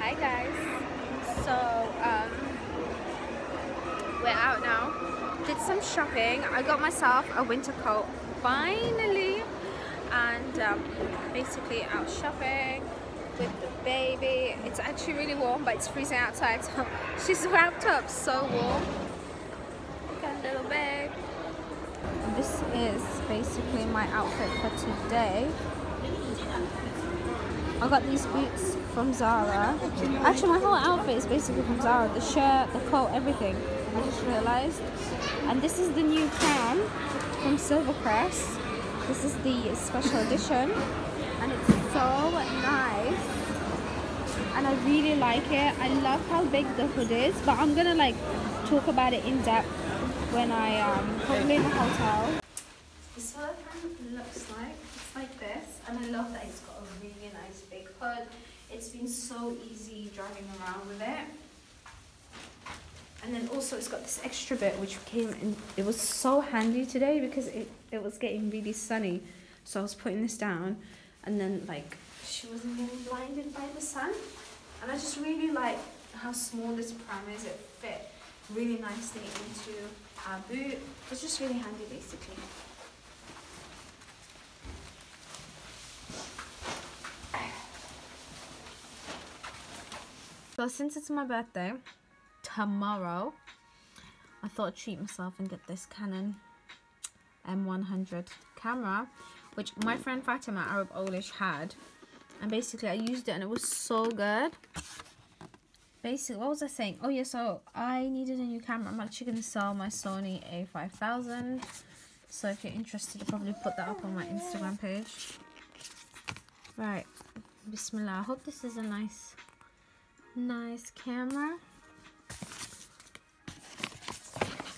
Hi guys. So we're out now. Did some shopping. I got myself a winter coat finally, and basically out shopping with the baby. It's actually really warm, but it's freezing outside, so she's wrapped up so warm. Got a little babe. This is basically my outfit for today. I got these boots from Zara. Actually, my whole outfit is basically from Zara. The shirt, the coat, everything. I just realized. And this is the new crown from Silvercrest. This is the special edition. And it's so nice. And I really like it. I love how big the hood is. But I'm going to talk about it in depth when I probably in the hotel. This is what it looks like. It's like this. And I love that it's got a really nice big hood. It's been so easy driving around with it. And then also it's got this extra bit which came in. It was so handy today because it was getting really sunny. So I was putting this down, and then she wasn't getting blinded by the sun. And I just really like how small this pram is. It fit really nicely into our boot. It's just really handy basically. So since it's my birthday tomorrow, I thought I'd treat myself and get this Canon M100 camera, which my friend Fatima Arab Olish had, and basically I used it and it was so good. Basically, what was I saying? Oh yeah, so I needed a new camera. I'm actually going to sell my Sony A5000, so if you're interested, I'll probably put that up on my Instagram page. Right, Bismillah. I hope this is a nice camera.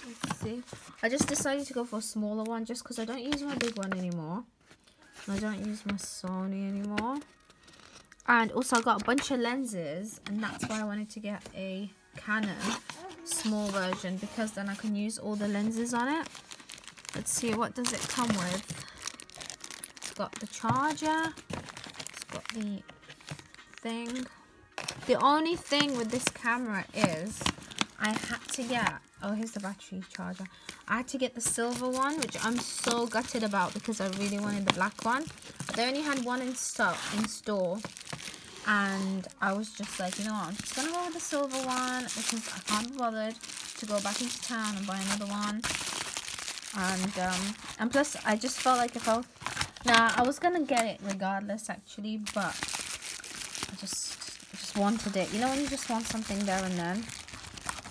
Let's see. I just decided to go for a smaller one just because I don't use my big one anymore. I don't use my Sony anymore. And also I got a bunch of lenses, and that's why I wanted to get a Canon small version, because then I can use all the lenses on it. Let's see, what does it come with? It's got the charger. It's got the thing. The only thing with this camera is I had to get, oh, here's the battery charger. I had to get the silver one, which I'm so gutted about because I really wanted the black one. They only had one in stock in store, and I was just like, you know what, I'm just gonna go with the silver one because I can't be bothered to go back into town and buy another one. And plus I just felt like if I was gonna get it regardless actually, but I just wanted it. You know when you just want something there and then?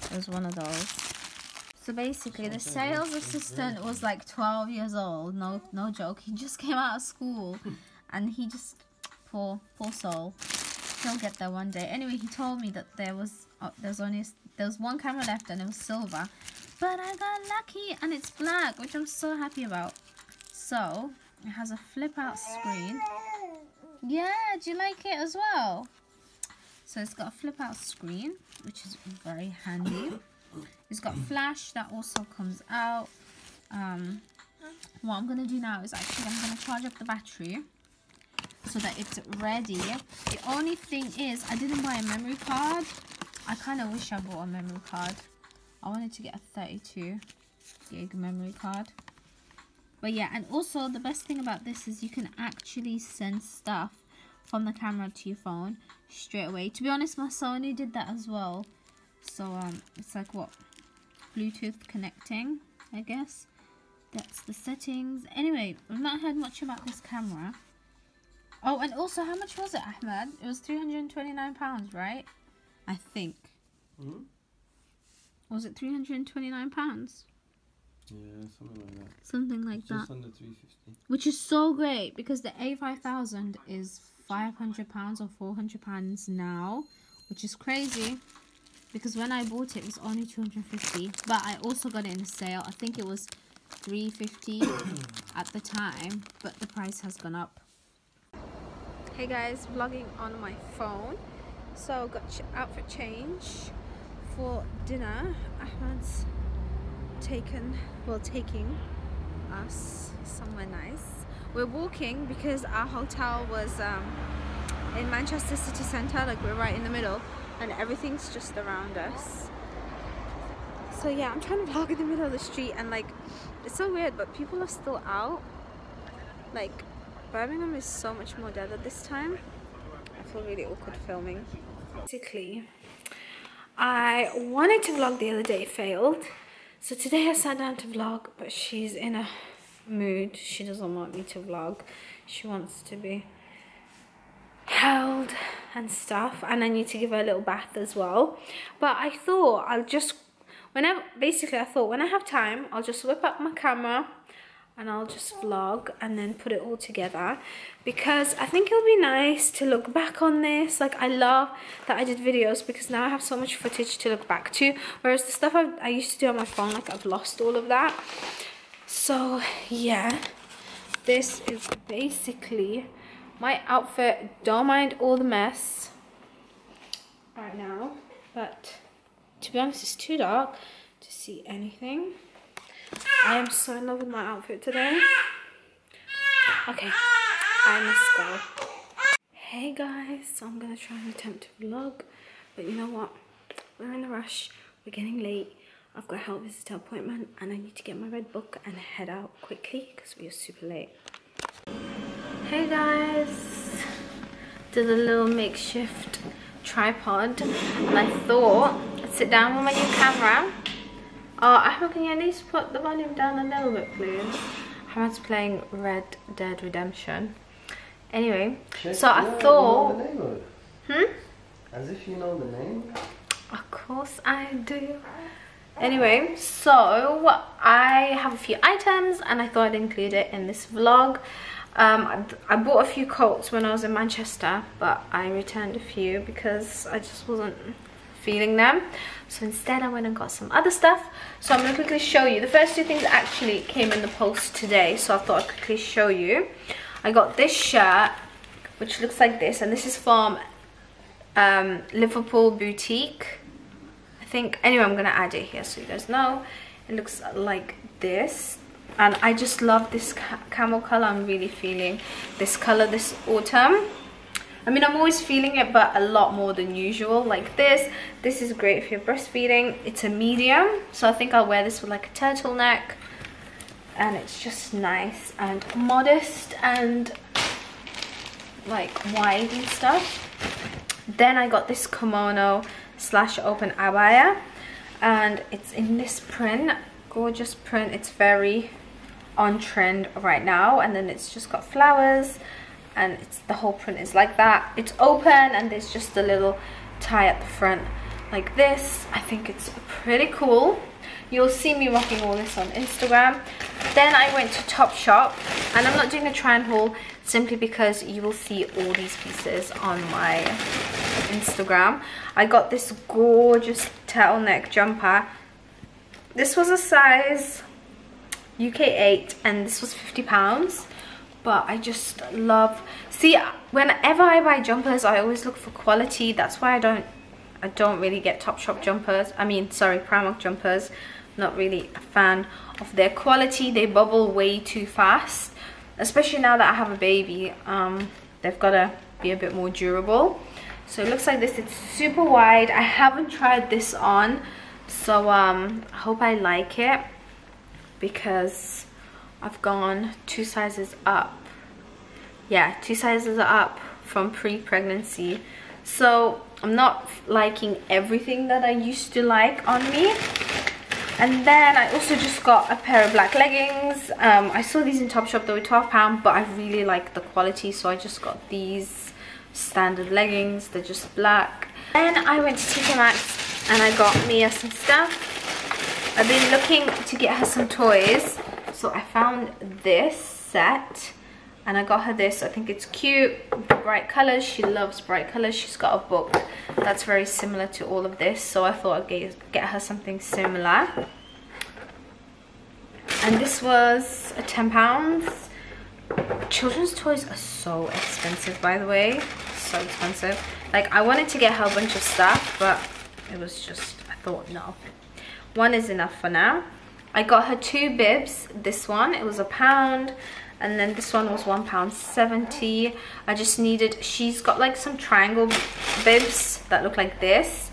It was one of those. So basically the sales assistant was like 12 years old. No joke. He just came out of school, and he just, poor soul, he'll get there one day. Anyway, he told me that there was one camera left and it was silver, but I got lucky and it's black, which I'm so happy about. So it has a flip out screen. Yeah, do you like it as well? So it's got a flip out screen, which is very handy. It's got flash that also comes out. What I'm going to do now is actually I'm going to charge up the battery so that it's ready. The only thing is I didn't buy a memory card. I kind of wish I bought a memory card. I wanted to get a 32 gig memory card. But yeah, and also the best thing about this is you can actually send stuff from the camera to your phone straight away. To be honest, my Sony did that as well. So it's like what, Bluetooth connecting, I guess. That's the settings. Anyway, I've not heard much about this camera. Oh, and also, how much was it, Ahmed? It was £329, right? I think. Mm-hmm. Was it £329? Yeah, something like that. Something like that. Just under 350. Which is so great because the A5000 is £500 or £400 now, which is crazy because when I bought it was only £250, but I also got it in a sale. I think it was £350 at the time, but the price has gone up. Hey guys, vlogging on my phone. So got outfit change for dinner. Ahmed's taking us somewhere nice. We're walking because our hotel was in Manchester city centre, like we're right in the middle, and everything's just around us. So yeah, I'm trying to vlog in the middle of the street, and like it's so weird, but people are still out. Like Birmingham is so much more dead at this time. I feel really awkward filming. Basically, I wanted to vlog the other day, failed. So today I sat down to vlog, but she's in a mood. She doesn't want me to vlog. She wants to be held and stuff, and I need to give her a little bath as well. But I thought I'll just, basically I thought when I have time, I'll just whip up my camera and I'll just vlog and then put it all together, because I think it'll be nice to look back on this. Like, I love that I did videos because now I have so much footage to look back to, whereas the stuff I used to do on my phone, like I've lost all of that. So yeah, this is basically my outfit. Don't mind all the mess right now, but to be honest, it's too dark to see anything. I am so in love with my outfit today. Okay, I must go. Hey guys, so I'm gonna try and attempt to vlog, but you know what? We're in a rush. We're getting late. I've got a health visitor appointment, and I need to get my red book and head out quickly because we are super late. Hey guys, did a little makeshift tripod, and I thought I'd sit down with my new camera. Can you at least put the volume down a little bit, please? Hamid's playing Red Dead Redemption. Anyway, so I thought... As if you know the name? Of course I do. Anyway, so I have a few items and I thought I'd include it in this vlog. I bought a few coats when I was in Manchester, but I returned a few because I just wasn't feeling them. So instead I went and got some other stuff. So I'm going to quickly show you. The first two things actually came in the post today, so I thought I'd quickly show you. I got this shirt, which looks like this, and this is from Liverpool Boutique, I think. Anyway, I'm going to add it here so you guys know. It looks like this, and I just love this camel color. I'm really feeling this color this autumn. I mean, I'm always feeling it, but a lot more than usual. Like this is great if you're breastfeeding. It's a medium, so I think I'll wear this with like a turtleneck, and it's just nice and modest and like wide and stuff. Then I got this kimono / open abaya, and it's in this print, gorgeous print. It's very on trend right now, and then it's just got flowers, and it's the whole print is like that. It's open, and there's just a little tie at the front like this. I think it's pretty cool. You'll see me rocking all this on Instagram. Then I went to Topshop, and I'm not doing a try and haul simply because you will see all these pieces on my Instagram. I got this gorgeous turtleneck jumper. This was a size UK 8, and this was £50. But I just love, see, whenever I buy jumpers, I always look for quality. That's why I don't really get Topshop jumpers. I mean, sorry, Primark jumpers. Not really a fan of their quality. They bubble way too fast, especially now that I have a baby. They've got to be a bit more durable. So it looks like this. It's super wide. I haven't tried this on, so I hope I like it, because I've gone 2 sizes up. Yeah, 2 sizes up from pre-pregnancy. So I'm not liking everything that I used to like on me. And then I also just got a pair of black leggings. I saw these in Topshop. They were £12, but I really like the quality, so I just got these standard leggings. They're just black. Then I went to TK Maxx and I got Mia some stuff. I've been looking to get her some toys, so I found this set and I got her this. I think it's cute, bright colors. She loves bright colors. She's got a book that's very similar to all of this, so I thought I'd get her something similar. And this was £10. Children's toys are so expensive, by the way. So expensive. Like, I wanted to get her a bunch of stuff, but it was just, I thought, no, one is enough for now. I got her 2 bibs. This one, it was £1, And then this one was £1.70. I just needed, she's got like some triangle bibs that look like this,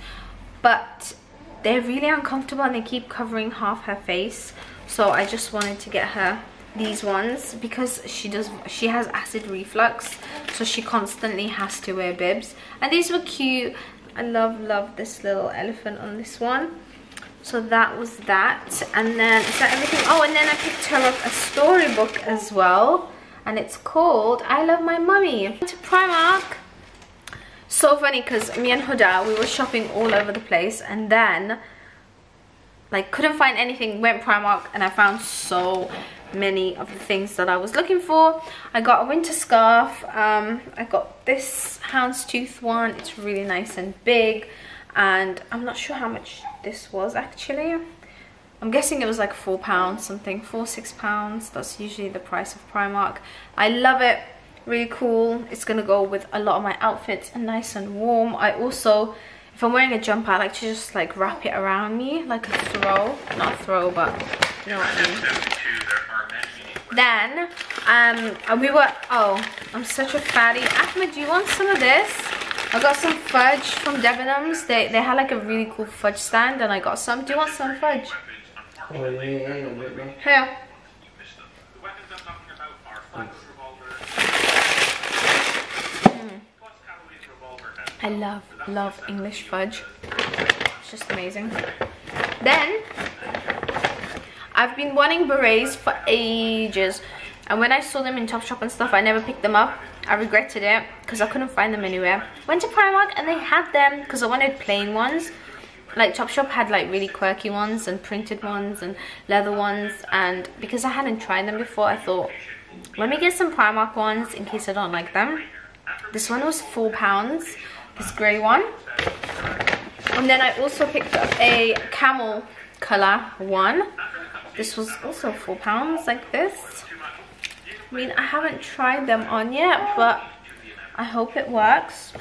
but they're really uncomfortable and they keep covering half her face. So I just wanted to get her these ones because she has acid reflux, so she constantly has to wear bibs. And these were cute. I love this little elephant on this one. So that was that. And then is that everything? Oh, and then I picked her up a storybook as well, and it's called I Love My Mummy. Went to Primark. So funny because me and Huda, we were shopping all over the place, and then like couldn't find anything, went Primark, and I found so many of the things that I was looking for. I got a winter scarf. I got this houndstooth one. It's really nice and big, and I'm not sure how much this was actually. I'm guessing it was like £4 something, £4-6. That's usually the price of Primark. I love it. Really cool. It's gonna go with a lot of my outfits and nice and warm. I also, if I'm wearing a jumper, I like to just like wrap it around me like a throw. Not a throw, but you know what I mean. Then we were, oh, I'm such a fatty. Ahmed, do you want some of this? I got some fudge from Debenhams. They had like a really cool fudge stand, and I got some. Do you want some fudge? Oh, yeah. Here. I love English fudge. It's just amazing. Then I've been wanting berets for ages, and when I saw them in Topshop and stuff, I never picked them up. I regretted it because I couldn't find them anywhere. Went to Primark and they had them because I wanted plain ones. Like Topshop had like really quirky ones and printed ones and leather ones, and because I hadn't tried them before, I thought, let me get some Primark ones in case I don't like them. This one was £4, this grey one. And then I also picked up a camel colour one. This was also £4, like this. I mean, I haven't tried them on yet, but I hope it works.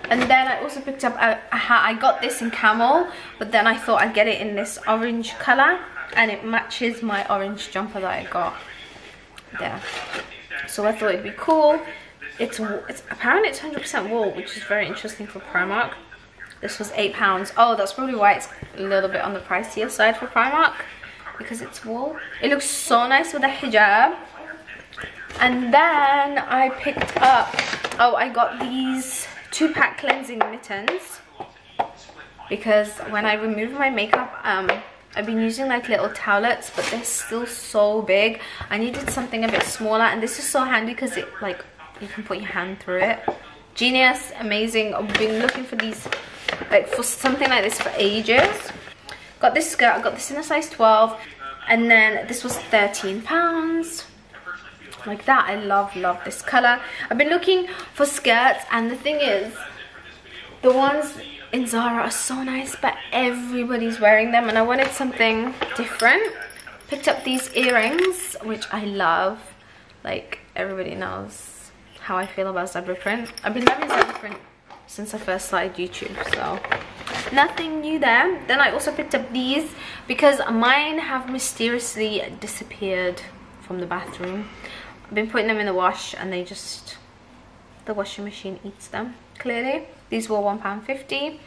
And then I also picked up a hat. I got this in camel, but then I thought I'd get it in this orange colour, and it matches my orange jumper that I got there. So I thought it'd be cool. It's apparently it's 100% wool, which is very interesting for Primark. This was £8. Oh, that's probably why it's a little bit on the pricier side for Primark, because it's wool. It looks so nice with a hijab. And then I picked up, oh, I got these 2-pack cleansing mittens, because when I remove my makeup, I've been using like little towelettes, but they're still so big. I needed something a bit smaller, and this is so handy because it like you can put your hand through it. Genius, amazing. I've been looking for these, like for something like this for ages. Got this skirt. I got this in a size 12, and then this was £13. Like that. I love this color. I've been looking for skirts, and the thing is, the ones in Zara are so nice, but everybody's wearing them, and I wanted something different. Picked up these earrings, which I love. Like, everybody knows how I feel about zebra print. I've been loving zebra print since I first started YouTube, so nothing new there. Then I also picked up these because mine have mysteriously disappeared from the bathroom. I've been putting them in the wash, and they just, the washing machine eats them, clearly. These were £1.50.